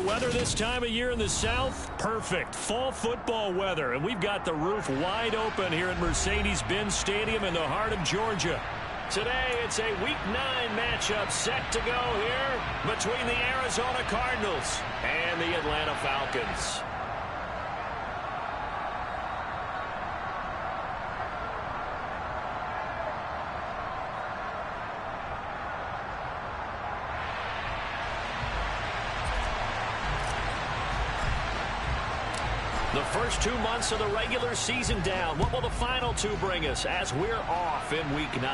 weather this time of year in the South? Perfect. Fall football weather. And we've got the roof wide open here at Mercedes-Benz Stadium in the heart of Georgia. Today, it's a Week 9 matchup set to go here between the Arizona Cardinals and the Atlanta Falcons. The first 2 months of the regular season down. What will the final 2 bring us as we're off in Week 9?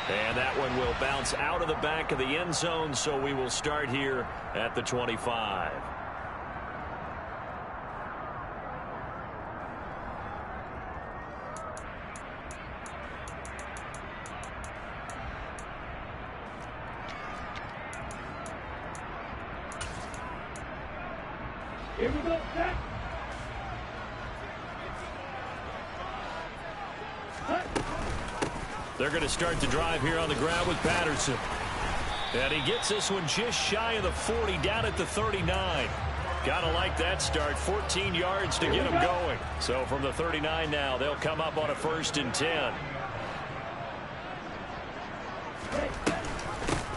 And that one will bounce out of the back of the end zone, so we will start here at the 25. Here we go, set. They're going to start the drive here on the ground with Patterson. And he gets this one just shy of the 40, down at the 39. Gotta like that start. 14 yards to get them going. So from the 39 now, they'll come up on a 1st and 10.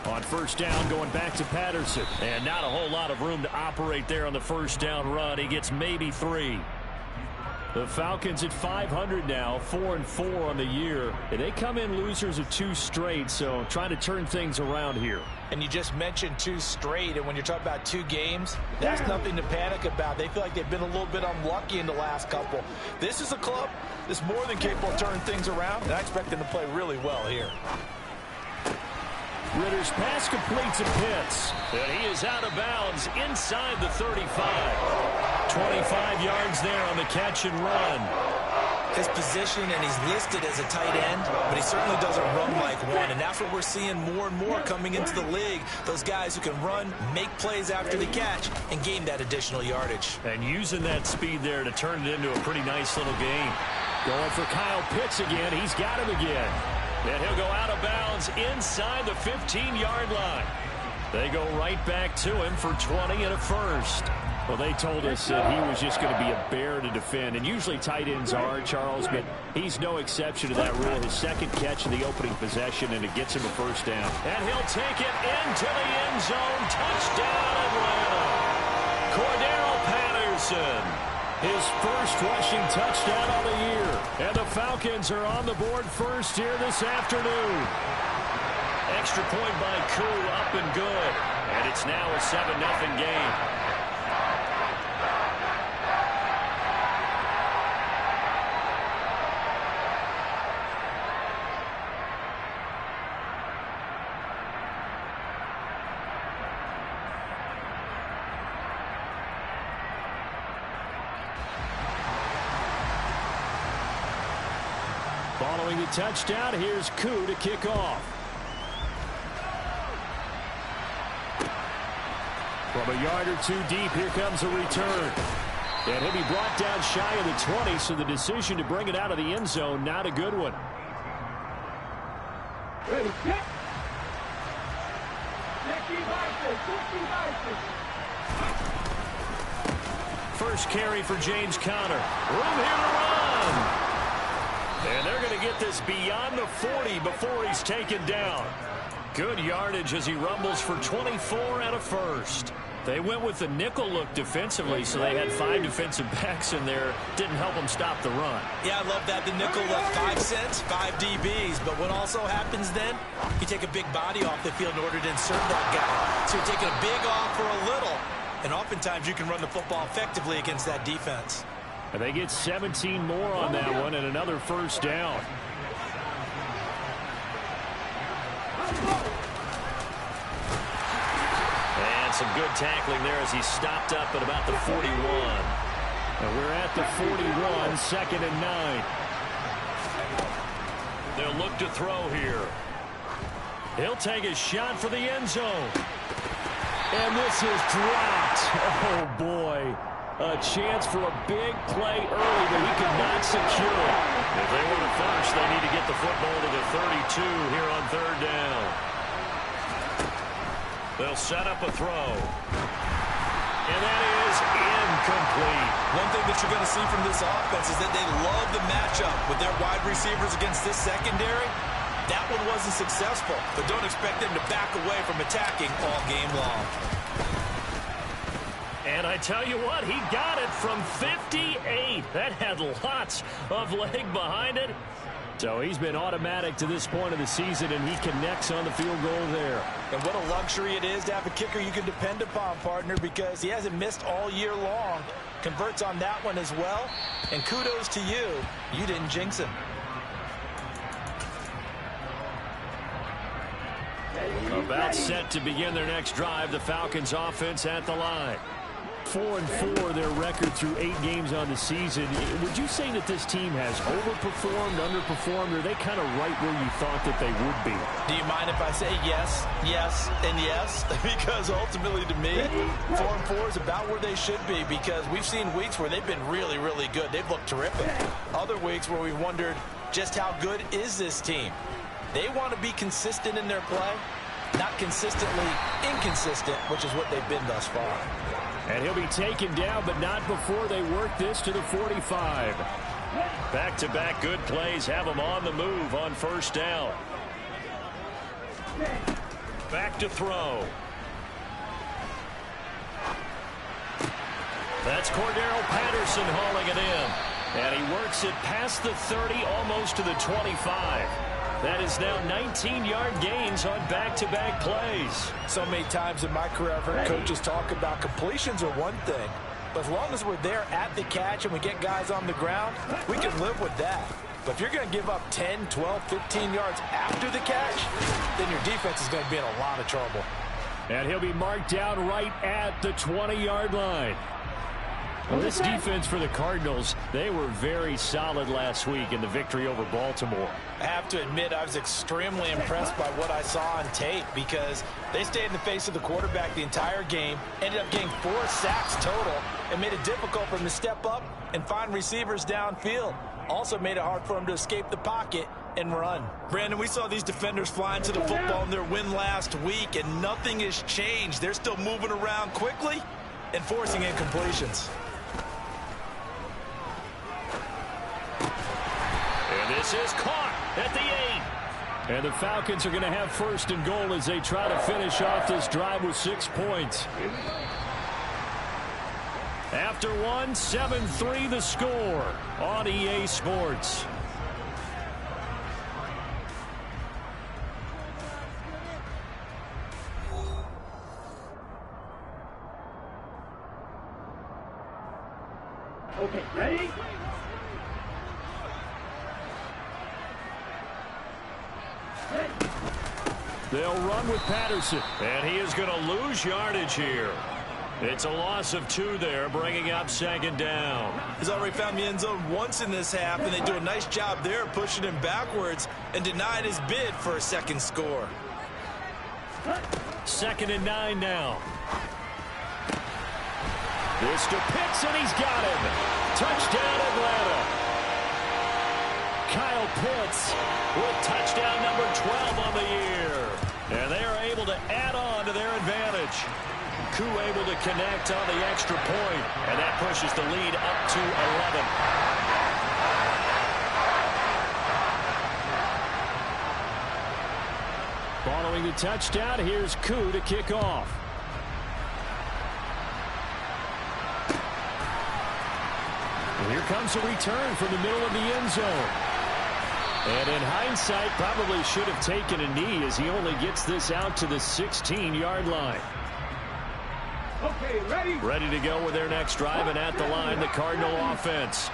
On 1st down, going back to Patterson. And not a whole lot of room to operate there on the 1st down run. He gets maybe 3. The Falcons at 500 now, 4-4 on the year. And they come in losers of 2 straight, so trying to turn things around here. And you just mentioned 2 straight, and when you're talking about 2 games, that's nothing to panic about. They feel like they've been a little bit unlucky in the last couple. This is a club that's more than capable of turning things around, and I expect them to play really well here. Ritter's pass complete to Pitts. And he is out of bounds inside the 35. 25 yards there on the catch and run. His position, and he's listed as a tight end, but he certainly doesn't run like one. And that's what we're seeing more and more coming into the league. Those guys who can run, make plays after the catch, and gain that additional yardage. And using that speed there to turn it into a pretty nice little game. Going for Kyle Pitts again. He's got him again. And he'll go out of bounds inside the 15-yard line. They go right back to him for 20 and a 1st. Well, they told us that he was just going to be a bear to defend. And usually tight ends are, Charles, but he's no exception to that rule. His 2nd catch of the opening possession, and it gets him a 1st down. And he'll take it into the end zone. Touchdown, Atlanta. Cordero Patterson. His first rushing touchdown of the year. And the Falcons are on the board first here this afternoon. Extra point by Koo, up and good. And it's now a 7-0 game. Following the touchdown, here's Koo to kick off. From a yard or 2 deep, here comes a return. And he'll be brought down shy of the 20, so the decision to bring it out of the end zone, not a good one. First carry for James Conner. Room here to run. And they're going to get this beyond the 40 before he's taken down. Good yardage as he rumbles for 24 and a 1st. They went with the nickel look defensively, so they had 5 defensive backs in there. Didn't help them stop the run. Yeah, I love that. The nickel look, 5 cents, 5 DBs. But what also happens then, you take a big body off the field in order to insert that guy. So you're taking a big off for a little. And oftentimes you can run the football effectively against that defense. And they get 17 more on that one and another 1st down. And some good tackling there as he stopped up at about the 41. And we're at the 41, 2nd and 9. They'll look to throw here. He'll take a shot for the end zone. And this is dropped. Oh, boy. A chance for a big play early, but he could not secure it. If they want to finish, they need to get the football to the 32 here on 3rd down. They'll set up a throw. And that is incomplete. One thing that you're going to see from this offense is that they love the matchup with their wide receivers against this secondary. That one wasn't successful, but don't expect them to back away from attacking all game long. And I tell you what, he got it from 58. That had lots of leg behind it. So he's been automatic to this point of the season, and he connects on the field goal there. And what a luxury it is to have a kicker you can depend upon, partner, because he hasn't missed all year long. Converts on that one as well. And kudos to you. You didn't jinx him. About set to begin their next drive, the Falcons offense at the line. 4-4 their record through 8 games on the season. Would you say that this team has overperformed, underperformed, or are they kind of right where you thought that they would be? Do you mind if I say yes, yes, and yes? Because ultimately to me, 4-4 is about where they should be, because we've seen weeks where they've been really, really good. They've looked terrific. Other weeks where we've wondered just how good is this team. They want to be consistent in their play, not consistently inconsistent, which is what they've been thus far. And he'll be taken down, but not before they work this to the 45. Back-to-back good plays have them on the move on first down. Back to throw. That's Cordero Patterson hauling it in. And he works it past the 30, almost to the 25. That is now 19-yard gains on back-to-back plays. So many times in my career I've heard coaches talk about completions are one thing, but as long as we're there at the catch and we get guys on the ground, we can live with that. But if you're going to give up 10, 12, 15 yards after the catch, then your defense is going to be in a lot of trouble. And he'll be marked down right at the 20-yard line. Well, this defense for the Cardinals, they were very solid last week in the victory over Baltimore. I have to admit I was extremely impressed by what I saw on tape, because they stayed in the face of the quarterback the entire game, ended up getting 4 sacks total, and made it difficult for them to step up and find receivers downfield. Also made it hard for them to escape the pocket and run. Brandon, we saw these defenders flying to the football in their win last week, and nothing has changed. They're still moving around quickly and forcing incompletions. And this is caught at the 8. And the Falcons are going to have first and goal as they try to finish off this drive with 6 points. After one, 7-3 the score on EA Sports. Okay, ready? They'll run with Patterson, and he is going to lose yardage here. It's a loss of 2 there, bringing up second down. He's already found the end zone once in this half, and they do a nice job there pushing him backwards and denied his bid for a second score. 2nd and 9 now. This to Pitts, and he's got him. Touchdown, Atlanta. Kyle Pitts with touchdown number 12 on the year. And they are able to add on to their advantage. Koo able to connect on the extra point, and that pushes the lead up to 11. Following the touchdown, here's Koo to kick off. And here comes a return from the middle of the end zone. And in hindsight, probably should have taken a knee as he only gets this out to the 16-yard line. Okay, ready? Ready to go with their next drive, and at the line, the Cardinal offense.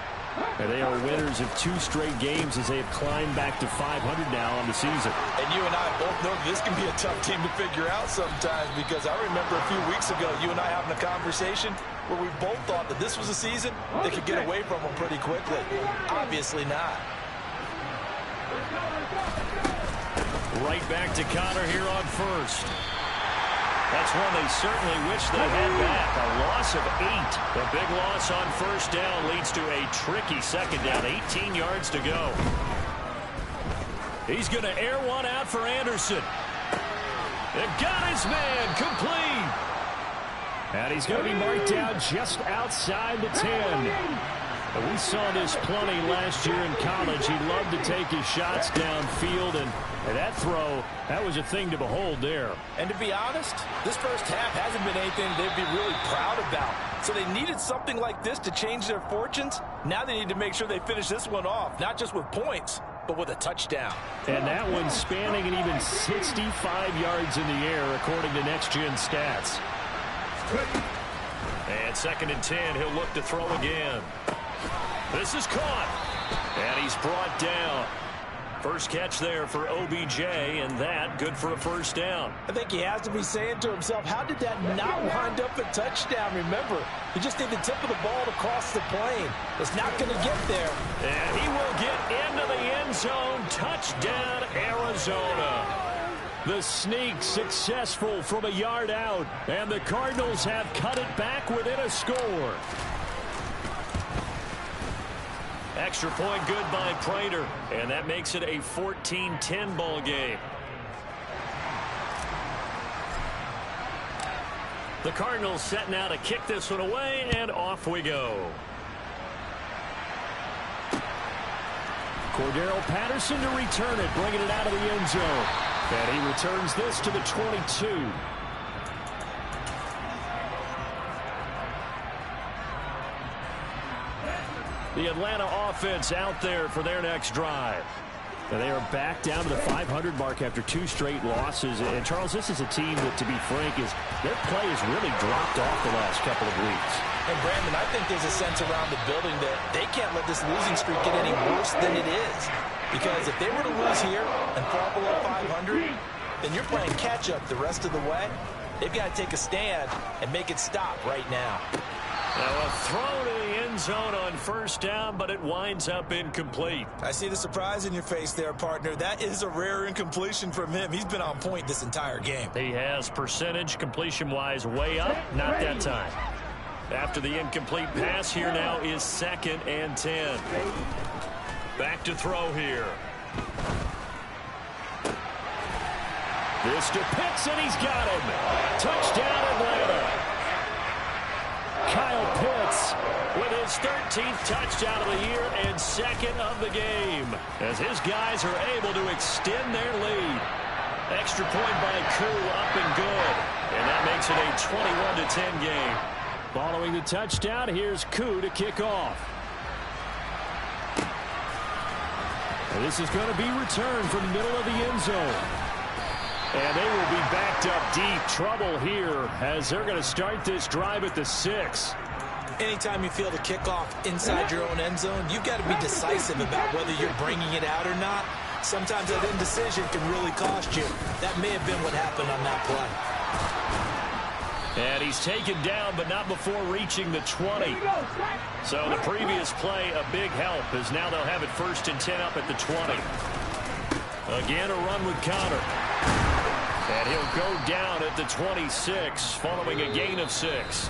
And they are winners of 2 straight games as they have climbed back to 500 now on the season. And you and I both know this can be a tough team to figure out sometimes, because I remember a few weeks ago you and I having a conversation where we both thought that this was a season that could get away from them pretty quickly. Obviously not. Right back to Connor here on first. That's one they certainly wish they had back. A loss of 8. The big loss on first down leads to a tricky second down. 18 yards to go. He's going to air one out for Anderson. And got his man complete. And he's going to be marked down just outside the 10. And we saw this plenty last year in college. He loved to take his shots downfield, and that throw, that was a thing to behold there. And to be honest, this first half hasn't been anything they'd be really proud about. So they needed something like this to change their fortunes. Now they need to make sure they finish this one off, not just with points, but with a touchdown. And that one spanning an even 65 yards in the air, according to Next Gen Stats. And 2nd and 10, he'll look to throw again. This is caught, and he's brought down. First catch there for OBJ, and that good for a first down. I think he has to be saying to himself, how did that not wind up a touchdown? Remember, he just need the tip of the ball to cross the plane. It's not going to get there. And he will get into the end zone. Touchdown, Arizona. The sneak successful from a yard out, and the Cardinals have cut it back within a score. Extra point good by Prater, and that makes it a 14-10 ball game. The Cardinals setting out to kick this one away, and off we go. Cordero Patterson to return it, bringing it out of the end zone. And he returns this to the 22. The Atlanta offense out there for their next drive. And they are back down to the 500 mark after 2 straight losses. And, Charles, this is a team that, to be frank, their play has really dropped off the last couple of weeks. And, Brandon, I think there's a sense around the building that they can't let this losing streak get any worse than it is. Because if they were to lose here and fall below 500, then you're playing catch-up the rest of the way. They've got to take a stand and make it stop right now. Now a throw to the end zone on first down, but it winds up incomplete. I see the surprise in your face there, partner. That is a rare incompletion from him. He's been on point this entire game. He has percentage completion-wise way up, not that time. After the incomplete pass, here now is 2nd and 10. Back to throw here. This to Pitts, and he's got him. Touchdown, Atlanta. Kyle Pitts with his 13th touchdown of the year and 2nd of the game, as his guys are able to extend their lead. Extra point by Koo, up and good. And that makes it a 21-10 game. Following the touchdown, here's Koo to kick off. And this is going to be returned from the middle of the end zone. And they will be backed up deep. Trouble here as they're going to start this drive at the 6. Anytime you feel the kickoff inside your own end zone, you've got to be decisive about whether you're bringing it out or not. Sometimes that indecision can really cost you. That may have been what happened on that play. And he's taken down, but not before reaching the 20. So the previous play, a big help, as now they'll have it 1st and 10 up at the 20. Again, a run with Connor. And he'll go down at the 26 following a gain of 6.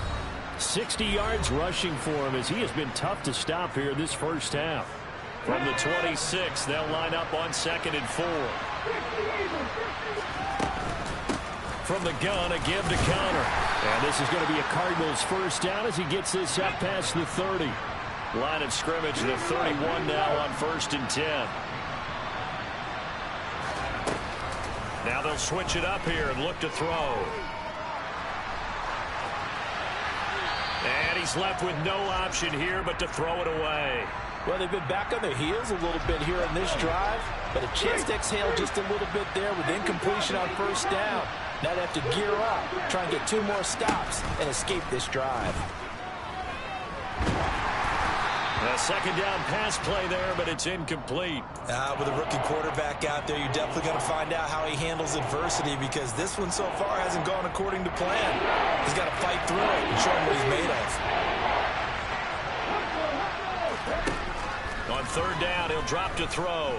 60 yards rushing for him as he has been tough to stop here this first half. From the 26, they'll line up on 2nd and 4. From the gun, a give to Connor. And this is going to be a Cardinals first down as he gets this up past the 30. Line of scrimmage, the 31 now on 1st and 10. Now they'll switch it up here and look to throw. And he's left with no option here but to throw it away. Well, they've been back on their heels a little bit here on this drive, but a chance to exhale just a little bit there with incompletion on first down. Now they have to gear up, try and get 2 more stops and escape this drive. A 2nd down pass play there, but it's incomplete. With a rookie quarterback out there, you're definitely going to find out how he handles adversity, because this one so far hasn't gone according to plan. He's got to fight through it and show him what he's made of. On 3rd down, he'll drop to throw.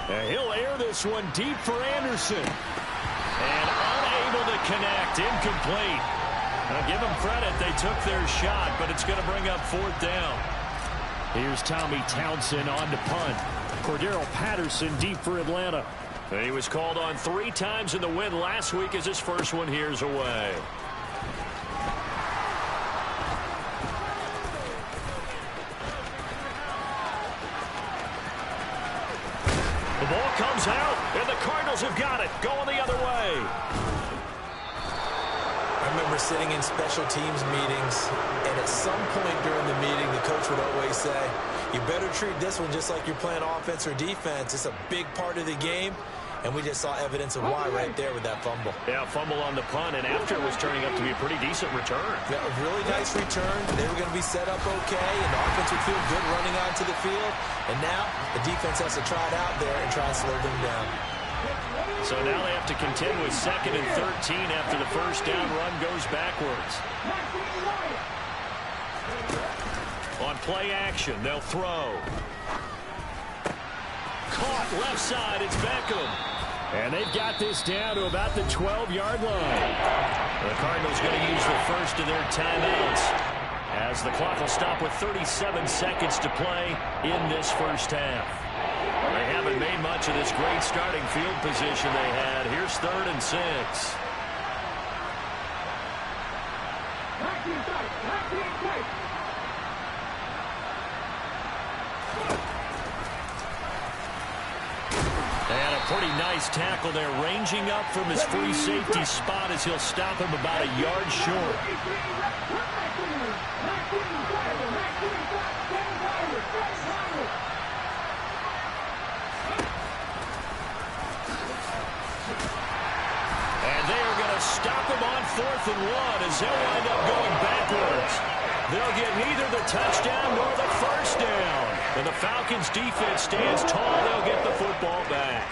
And he'll air this one deep for Anderson. And unable to connect, incomplete. Now give them credit, they took their shot, but it's going to bring up 4th down. Here's Tommy Townsend on to punt. Cordero Patterson deep for Atlanta. He was called on 3 times in the win last week as his first one here's away. The ball comes out, and the Cardinals have got it, going the other way. I remember sitting in special teams meetings, and at some point during the meeting, the coach would always say, you better treat this one just like you're playing offense or defense. It's a big part of the game, and we just saw evidence of why right there with that fumble. Yeah, fumble on the punt, and after it was turning up to be a pretty decent return. Yeah, a really nice return. They were going to be set up okay, and the offense would feel good running onto the field. And now the defense has to try it out there and try and slow them down. So now they have to contend with 2nd and 13 after the first down run goes backwards. On play action, they'll throw. Caught left side, it's Beckham. And they've got this down to about the 12-yard line. The Cardinals going to use the first of their timeouts, as the clock will stop with 37 seconds to play in this first half. They haven't made much of this great starting field position they had. Here's 3rd and 6. And a pretty nice tackle there, ranging up from his free safety spot as he'll stop him about a yard short. Stop him on 4th and 1 as they'll wind up going backwards. They'll get neither the touchdown nor the first down. And the Falcons defense stands tall. They'll get the football back.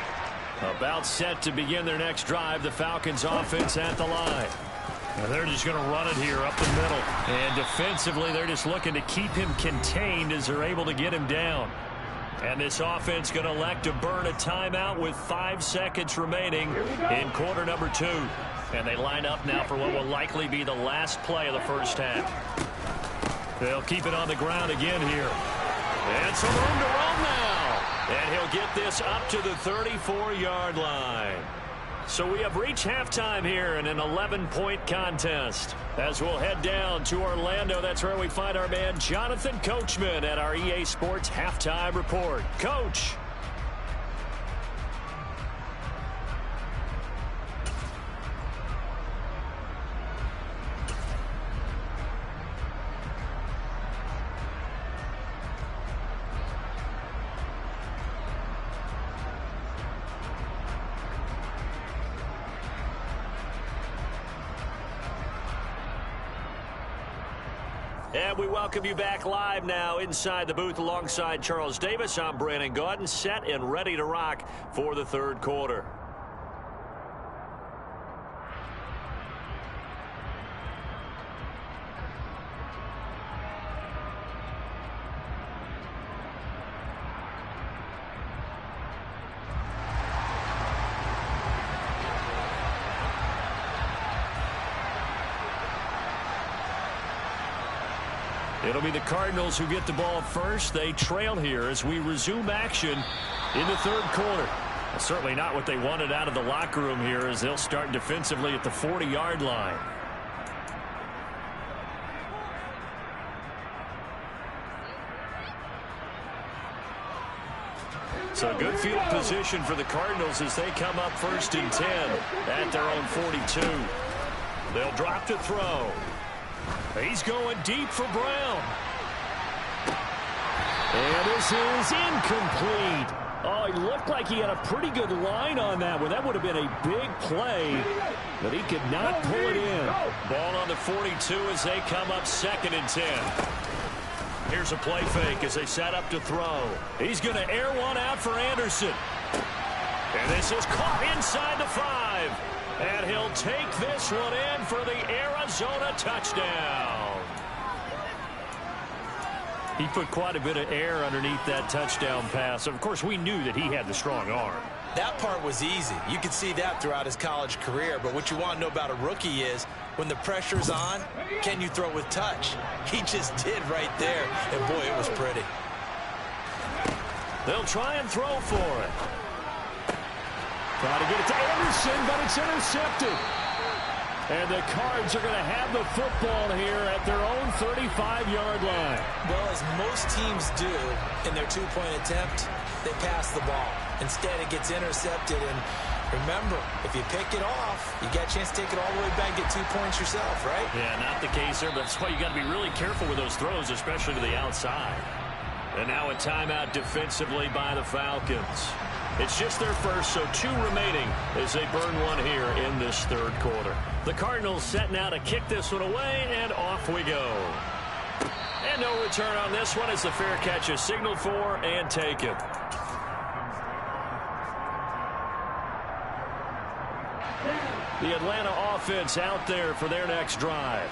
About set to begin their next drive, the Falcons offense at the line. And they're just going to run it here up the middle. And defensively, they're just looking to keep him contained as they're able to get him down. And this offense going to elect to burn a timeout with 5 seconds remaining in quarter number 2. And they line up now for what will likely be the last play of the first half. They'll keep it on the ground again here. And some room to run now. And he'll get this up to the 34-yard line. So we have reached halftime here in an 11-point contest. As we'll head down to Orlando, that's where we find our man Jonathan Coachman at our EA Sports Halftime Report. Coach. And we welcome you back live now inside the booth alongside Charles Davis. I'm Brandon Gaudin, set and ready to rock for the third quarter. It'll be the Cardinals who get the ball first. They trail here as we resume action in the third quarter. Well, certainly not what they wanted out of the locker room here as they'll start defensively at the 40-yard line. So good field position for the Cardinals as they come up 1st and 10 at their own 42. They'll drop to throw. He's going deep for Brown. And this is incomplete. Oh, he looked like he had a pretty good line on that one. That would have been a big play, but he could not pull it in. Ball on the 42 as they come up 2nd and 10. Here's a play fake as they set up to throw. He's going to air one out for Anderson. And this is caught inside the 5. And he'll take this one in for the Arizona touchdown. He put quite a bit of air underneath that touchdown pass. Of course, we knew that he had the strong arm. That part was easy. You could see that throughout his college career. But what you want to know about a rookie is when the pressure's on, can you throw with touch? He just did right there. And, boy, it was pretty. They'll try and throw for it. Try to get it to Anderson, but it's intercepted. And the Cards are going to have the football here at their own 35-yard line. Well, as most teams do in their two-point attempt, they pass the ball. Instead, it gets intercepted. And remember, if you pick it off, you got a chance to take it all the way back and get 2 points yourself, right? Yeah, not the case there, but that's why you got to be really careful with those throws, especially to the outside. And now a timeout defensively by the Falcons. It's just their first, so 2 remaining as they burn one here in this third quarter. The Cardinals set now to kick this one away, and off we go. And no return on this one as the fair catch is signaled for and taken. The Atlanta offense out there for their next drive.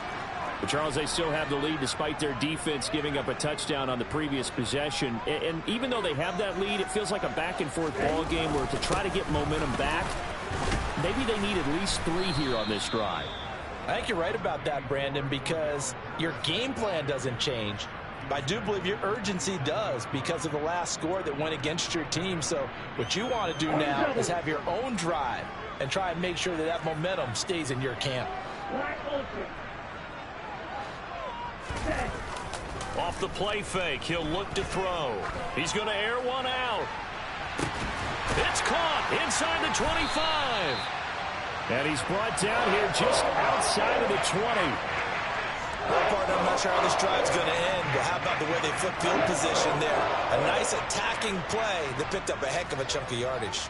But Charles, they still have the lead despite their defense giving up a touchdown on the previous possession. And even though they have that lead, it feels like a back-and-forth ball game where to try to get momentum back, maybe they need at least 3 here on this drive. I think you're right about that, Brandon, because your game plan doesn't change. I do believe your urgency does because of the last score that went against your team. So what you want to do now is have your own drive and try and make sure that that momentum stays in your camp. Off the play fake, he'll look to throw. He's going to air one out. It's caught inside the 25. And he's brought down here just outside of the 20. Well, partner, I'm not sure how this drive's going to end, but how about the way they flip field position there? A nice attacking play that picked up a heck of a chunk of yardage.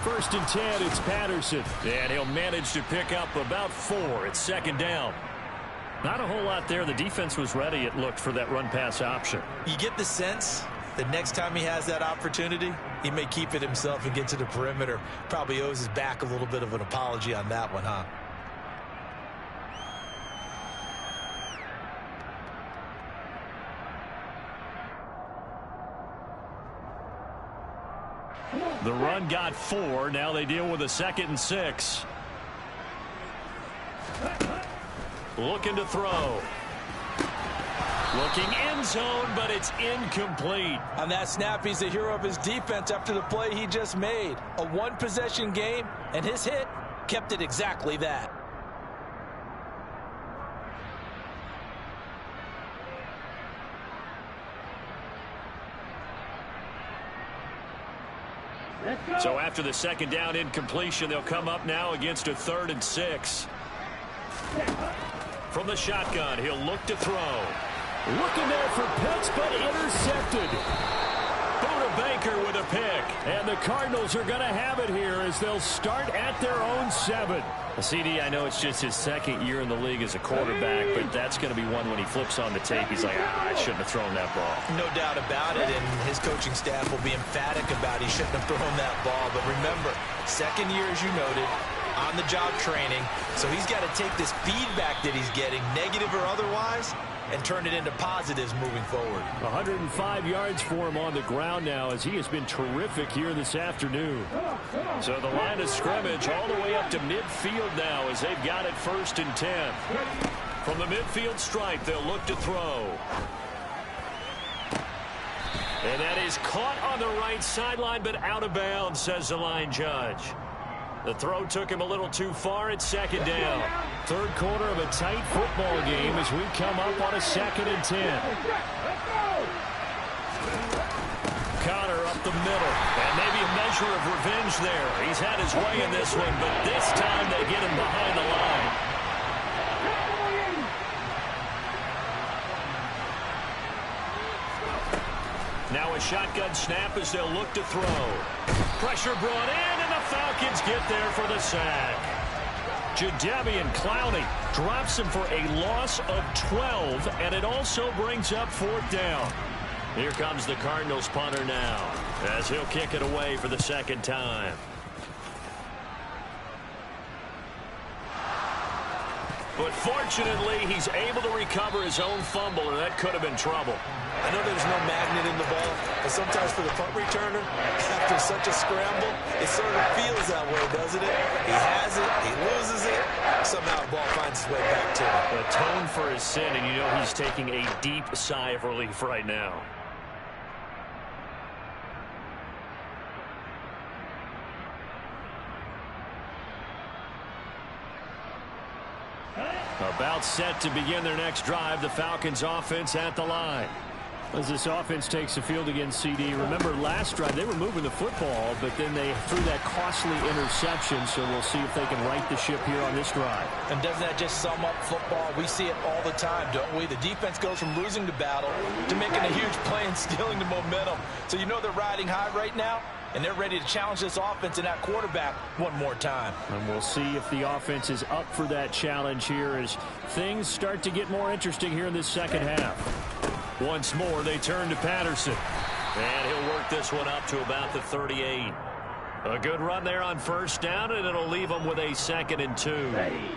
First and 10, it's Patterson. And he'll manage to pick up about 4. It's second down. Not a whole lot there. The defense was ready, it looked, for that run-pass option. You get the sense that next time he has that opportunity, he may keep it himself and get to the perimeter. Probably owes his back a little bit of an apology on that one, huh? The run got 4. Now they deal with a 2nd and 6. Looking to throw. Looking end zone, but it's incomplete. On that snap, he's the hero of his defense after the play he just made. A one-possession game, and his hit kept it exactly that. So after the second down incompletion, they'll come up now against a 3rd and 6. From the shotgun, he'll look to throw. Looking there for Pitts, but intercepted. Buda Baker with a pick. And the Cardinals are going to have it here as they'll start at their own 7. CD, I know it's just his 2nd year in the league as a quarterback, but that's going to be one when he flips on the tape. He's like, I shouldn't have thrown that ball. No doubt about it, and his coaching staff will be emphatic about he shouldn't have thrown that ball. But remember, 2nd year, as you noted, on-the-job training, so he's got to take this feedback that he's getting, negative or otherwise, and turn it into positives moving forward. 105 yards for him on the ground now as he has been terrific here this afternoon. So the line of scrimmage all the way up to midfield now as they've got it 1st and 10. From the midfield stripe, they'll look to throw. And that is caught on the right sideline, but out of bounds, says the line judge. The throw took him a little too far. It's 2nd down. 3rd quarter of a tight football game as we come up on a 2nd and 10. Connor up the middle. And maybe a measure of revenge there. He's had his way in this one, but this time they get him behind the line. Now a shotgun snap as they'll look to throw. Pressure brought in, and the Falcons get there for the sack. Jadeveon Clowney drops him for a loss of 12, and it also brings up 4th down. Here comes the Cardinals punter now as he'll kick it away for the 2nd time. But fortunately, he's able to recover his own fumble, and that could have been trouble. I know there's no magnet in the ball, but sometimes for the punt returner, after such a scramble, it sort of feels that way, doesn't it? He has it, he loses it, somehow the ball finds its way back to him. Atone for his sin, and you know he's taking a deep sigh of relief right now. About set to begin their next drive. The Falcons offense at the line. As this offense takes the field against CD, remember last drive they were moving the football, but then they threw that costly interception, so we'll see if they can right the ship here on this drive. And doesn't that just sum up football? We see it all the time, don't we? The defense goes from losing the battle to making a huge play and stealing the momentum. So you know they're riding high right now, and they're ready to challenge this offense and that quarterback one more time. And we'll see if the offense is up for that challenge here as things start to get more interesting here in this second half. Once more, they turn to Patterson. And he'll work this one up to about the 38. A good run there on first down, and it'll leave them with a 2nd and 2. Ready.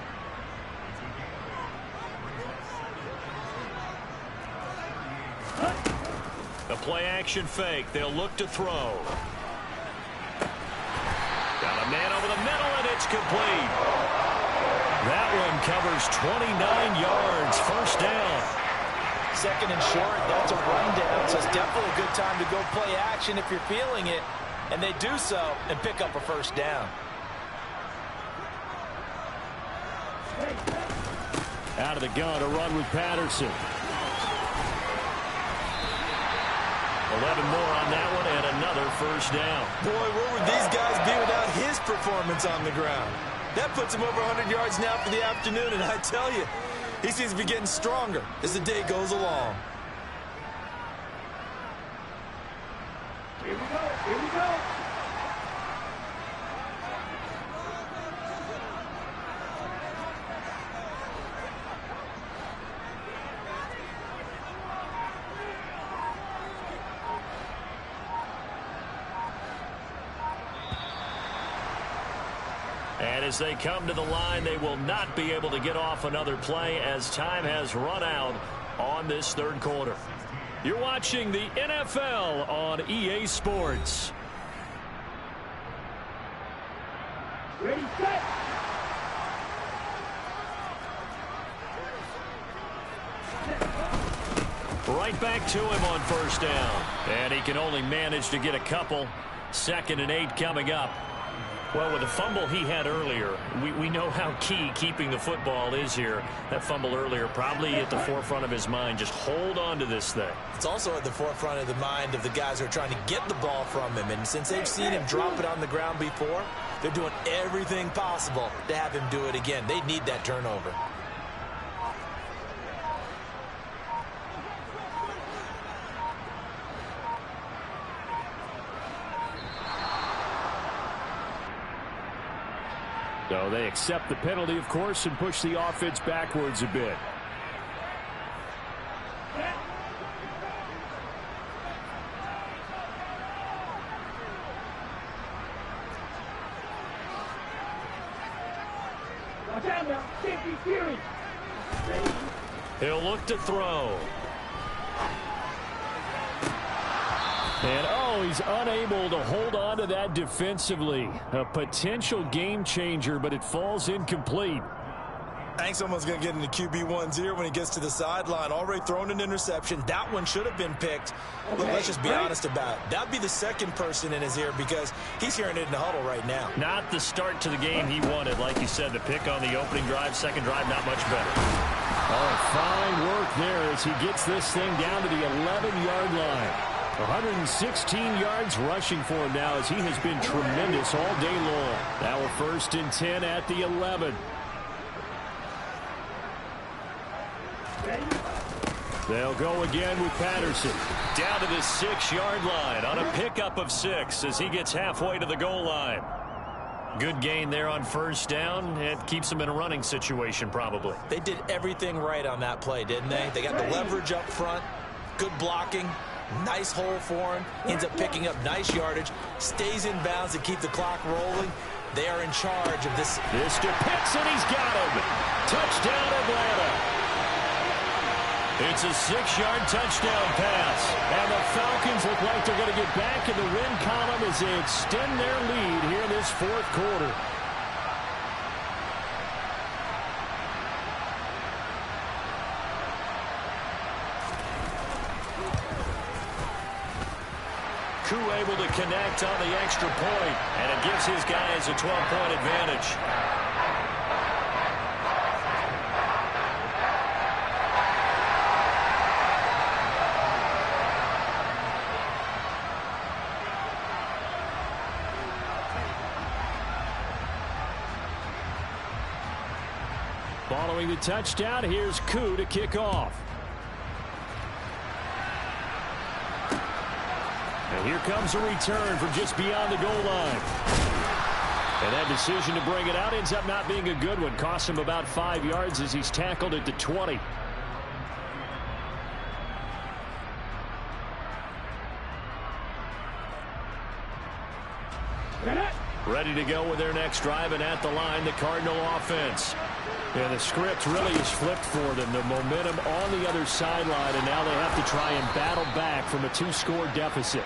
The play-action fake. They'll look to throw. Got a man over the middle, and it's complete. That one covers 29 yards. First down. 2nd and short, that's a rundown, so it's definitely a good time to go play action if you're feeling it. And they do so and pick up a first down. Out of the gun, a run with Patterson. 11 more on that one, and another first down. Boy, where would these guys be without his performance on the ground? That puts him over 100 yards now for the afternoon, and I tell you, he seems to be getting stronger as the day goes along. Here we go. Here we go. And as they come to the line, they will not be able to get off another play as time has run out on this third quarter. You're watching the NFL on EA Sports. Ready, set. Right back to him on first down. And he can only manage to get a couple. 2nd and 8 coming up. Well, with the fumble he had earlier, we know how key keeping the football is here. That fumble earlier probably at the forefront of his mind. Just hold on to this thing. It's also at the forefront of the mind of the guys who are trying to get the ball from him. And since they've seen him drop it on the ground before, they're doing everything possible to have him do it again. They need that turnover. So they accept the penalty, of course, and push the offense backwards a bit. Watch out now. Safety series. Ready. He'll look to throw. And, oh, he's unable to hold on to that defensively. A potential game changer, but it falls incomplete. I think someone's going to get into QB1's ear when he gets to the sideline. Already thrown an interception. That one should have been picked. Look, let's just be honest about it. That'd be the second person in his ear because he's hearing it in the huddle right now. Not the start to the game he wanted. Like you said, the pick on the opening drive, second drive, not much better. Oh, fine work there as he gets this thing down to the 11-yard line. 116 yards rushing for him now as he has been tremendous all day long. Now a 1st and 10 at the 11. They'll go again with Patterson. Down to the 6-yard line on a pickup of 6 as he gets halfway to the goal line. Good gain there on first down. It keeps them in a running situation probably. They did everything right on that play, didn't they? They got the leverage up front, good blocking, nice hole for him. Ends up picking up nice yardage, stays in bounds to keep the clock rolling. They are in charge of this. This to Pitts, and he's got him. Touchdown, Atlanta. It's a 6-yard touchdown pass. And the Falcons look like they're going to get back in the win column as they extend their lead here in this fourth quarter. Koo able to connect on the extra point, and it gives his guys a 12-point advantage. Following the touchdown, here's Koo to kick off. And here comes a return from just beyond the goal line. And that decision to bring it out ends up not being a good one. Cost him about 5 yards as he's tackled at the 20. Ready to go with their next drive, and at the line, the Cardinal offense. And the script really is flipped for them. The momentum on the other sideline, and now they have to try and battle back from a 2-score deficit.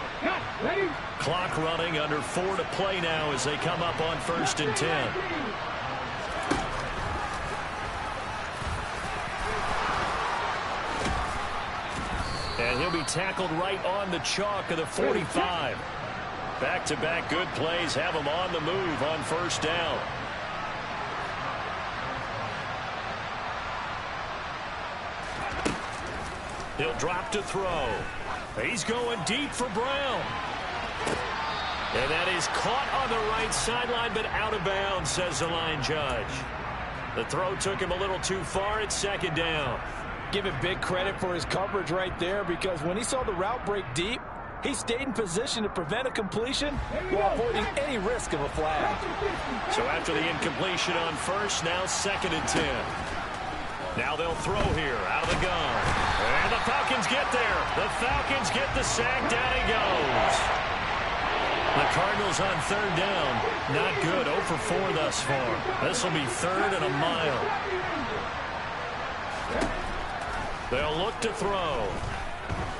Clock running, under 4 to play now as they come up on 1st and 10. And he'll be tackled right on the chalk of the 45. Back-to-back good plays have him on the move on 1st down. He'll drop to throw. He's going deep for Brown. And that is caught on the right sideline, but out of bounds, says the line judge. The throw took him a little too far. It's 2nd down. Give him big credit for his coverage right there, because when he saw the route break deep, he stayed in position to prevent a completion while avoiding any risk of a flag. So after the incompletion on 1st, now 2nd and 10. Now they'll throw here out of the gun. And the Falcons get there. The Falcons get the sack. Down he goes. The Cardinals on 3rd down. Not good. 0 for 4 thus far. This will be 3rd and a mile. They'll look to throw.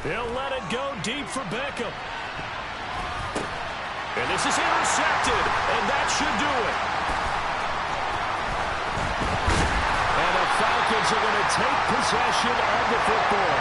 He'll let it go deep for Beckham. And this is intercepted, and that should do it. And the Falcons are going to take possession of the football.